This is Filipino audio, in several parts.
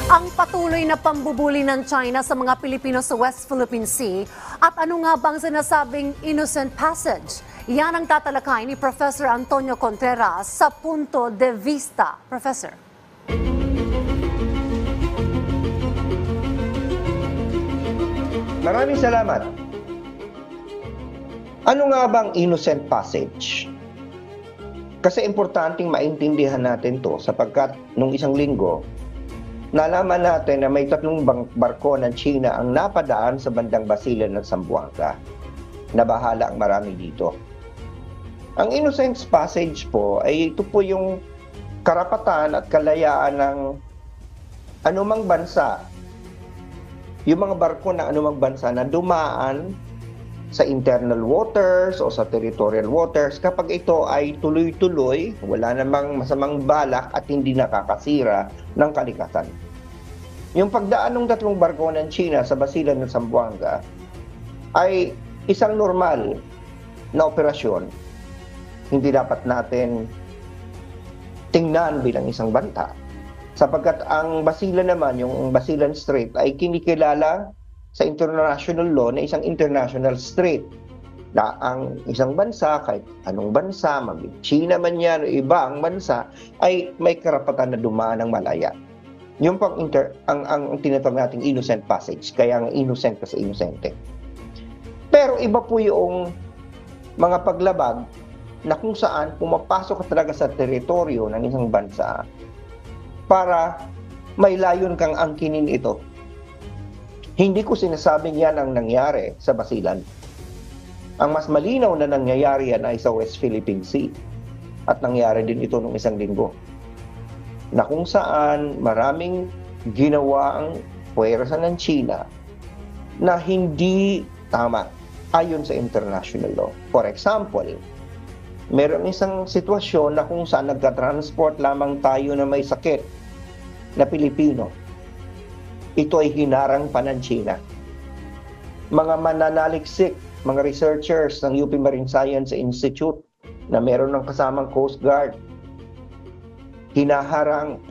Ang patuloy na pambubuli ng China sa mga Pilipino sa West Philippine Sea at ano nga bang sinasabing innocent passage? Yan ang tatalakay ni Professor Antonio Contreras sa Punto de Vista. Professor. Maraming salamat. Ano nga bang innocent passage? Kasi importanteng maintindihan natin to sapagkat nung isang linggo, nalaman natin na may 3 barko ng China ang napadaan sa bandang Basilan ng Zamboanga. Nabahala ang marami dito. Ang innocent passage po ay ito po yung karapatan at kalayaan ng anumang bansa, yung mga barko ng anumang bansa na dumaan sa internal waters o sa territorial waters kapag ito ay tuloy-tuloy, wala namang masamang balak at hindi nakakasira ng kalikasan. Yung pagdaan ng 3 barko ng China sa Basilan ng Zamboanga ay isang normal na operasyon. Hindi dapat natin tingnan bilang isang banta. Sapagkat ang Basilan naman, yung Basilan Strait ay kinikilala sa international law na isang international strait na ang isang bansa, kahit anong bansa, China man yan o ibang bansa, ay may karapatan na dumaan ng malaya. Yung pang ang tinatawag nating innocent passage, kaya ang innocent kasi inosente. Pero iba po yung mga paglabag na kung saan pumapasok ka talaga sa teritoryo ng isang bansa para may layon kang angkinin ito. Hindi ko sinasabing yan ang nangyari sa Basilan. Ang mas malinaw na nangyayari yan ay sa West Philippine Sea. At nangyari din ito nung isang linggo. Na kung saan maraming ginawa ang puwersa ng China na hindi tama ayon sa international law. For example, meron isang sitwasyon na kung saan nagka-transport lamang tayo na may sakit na Pilipino. Ito ay hinarang pa ng China. Mga mananaliksik, mga researchers ng UP Marine Science Institute na meron ng kasamang Coast Guard, hinaharas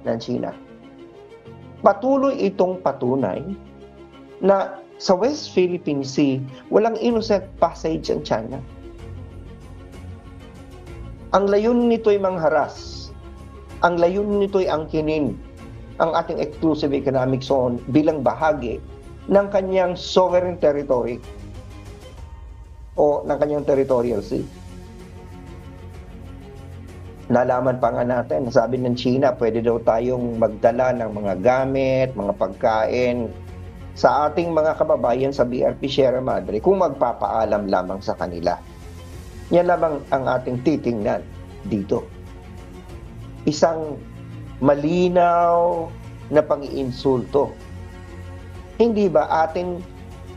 ng China. Patuloy itong patunay na sa West Philippine Sea, walang innocent passage ang China. Ang layunin nito ay mangharas. Ang layunin nito ay angkinin ang ating exclusive economic zone bilang bahagi ng kanyang sovereign territory o ng kanyang territorial sea. Nalaman pa nga natin, sabi ng China, pwede daw tayong magdala ng mga gamit, mga pagkain sa ating mga kababayan sa BRP Sierra Madre kung magpapaalam lamang sa kanila. Yan lamang ang ating titingnan dito. Isang malinaw na pang-iinsulto. Hindi ba atin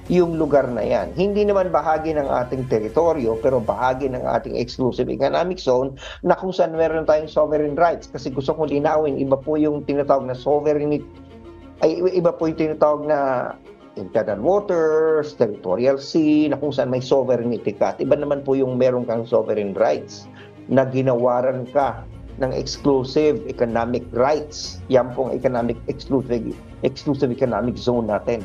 yung lugar na yan? Hindi naman bahagi ng ating teritoryo, pero bahagi ng ating exclusive economic zone na kung saan meron tayong sovereign rights. Kasi gusto kong linawin, iba po yung tinatawag na sovereignty, ay iba po yung tinatawag na internal waters, territorial sea, na kung saan may sovereignty ka. At iba naman po yung meron kang sovereign rights na ginawaran ka ng exclusive economic rights. Yan pong exclusive economic zone natin.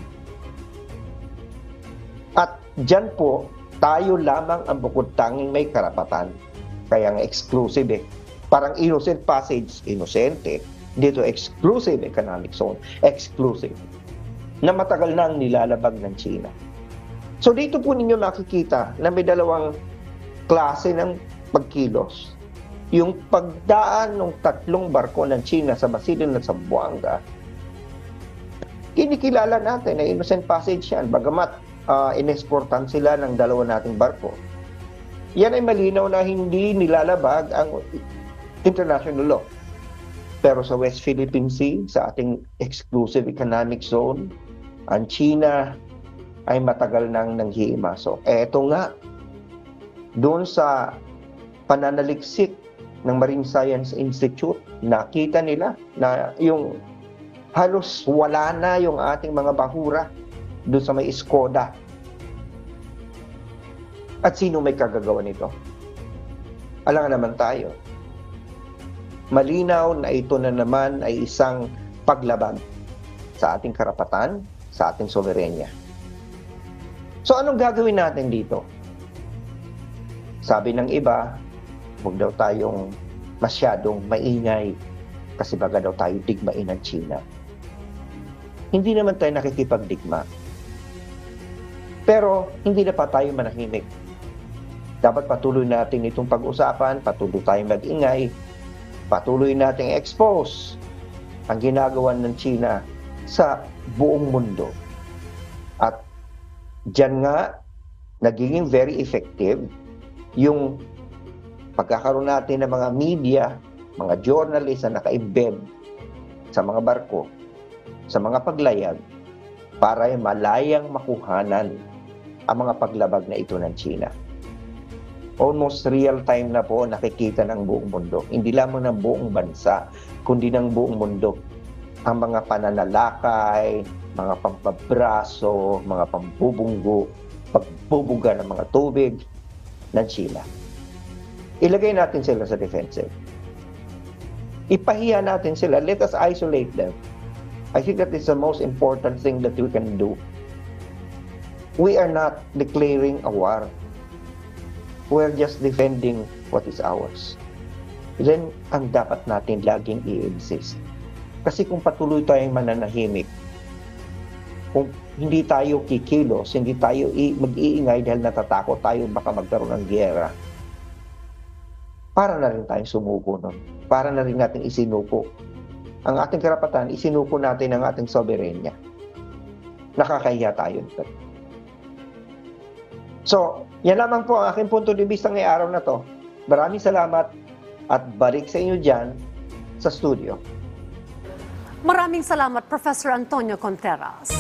At dyan po, tayo lamang ang bukod tanging may karapatan. Kaya ang exclusive Parang innocent passage, inosente. Dito exclusive economic zone, exclusive. Na matagal na ang nilalabag ng China. So dito po ninyo makikita na may dalawang klase ng pagkilos. Yung pagdaan ng 3 barko ng China sa Basilan at Zamboanga, kinikilala natin na innocent passage yan, bagamat inesportan sila ng 2 nating barko. Yan ay malinaw na hindi nilalabag ang international law. Pero sa West Philippine Sea, sa ating exclusive economic zone, ang China ay matagal nang nanghihimaso. Eto nga, doon sa pananaliksik ng Marine Science Institute, nakita nila na yung halos wala na yung ating mga bahura doon sa may Skoda. At sino may kagagawa nito? Alangan naman tayo. malinaw na ito na naman ay isang paglabag sa ating karapatan, sa ating soberenya. So anong gagawin natin dito? Sabi ng iba, huwag daw tayong masyadong maingay kasi baga daw tayo digmain ng China. Hindi naman tayo nakikipagdigma. Pero hindi na pa tayo manahimik. Dapat patuloy natin itong pag-usapan, patuloy tayong mag-ingay, patuloy nating expose ang ginagawa ng China sa buong mundo. At diyan nga, nagiging very effective yung pagkakaroon natin ng mga media, mga journalists na naka-embed sa mga barko, sa mga paglayag, para malayang makuhanan ang mga paglabag na ito ng China. Almost real time na po nakikita ng buong mundo. Hindi lamang ng buong bansa, kundi ng buong mundo. Ang mga pananalakay, mga pambabraso, mga pambubunggo, pagbubuga ng mga tubig ng China. Ilagay natin sila sa defensive. Ipahiya natin sila. Let us isolate them. I think that is the most important thing that we can do. We are not declaring a war. We're just defending what is ours. Then, ang dapat natin laging i-insist. Kasi kung patuloy tayong mananahimik, kung hindi tayo kikilos, hindi tayo mag-iingay dahil natatakot tayo baka magkaroon ng giyera, para na rin tayong sumuko nun. Para na rin natin isinuko ang ating karapatan, isinuko natin ang ating soberenya. Nakakahiya tayo nito. So, yan lamang po ang aking punto de vista ngayong araw na to. Maraming salamat at balik sa inyo dyan sa studio. Maraming salamat, Professor Antonio Contreras.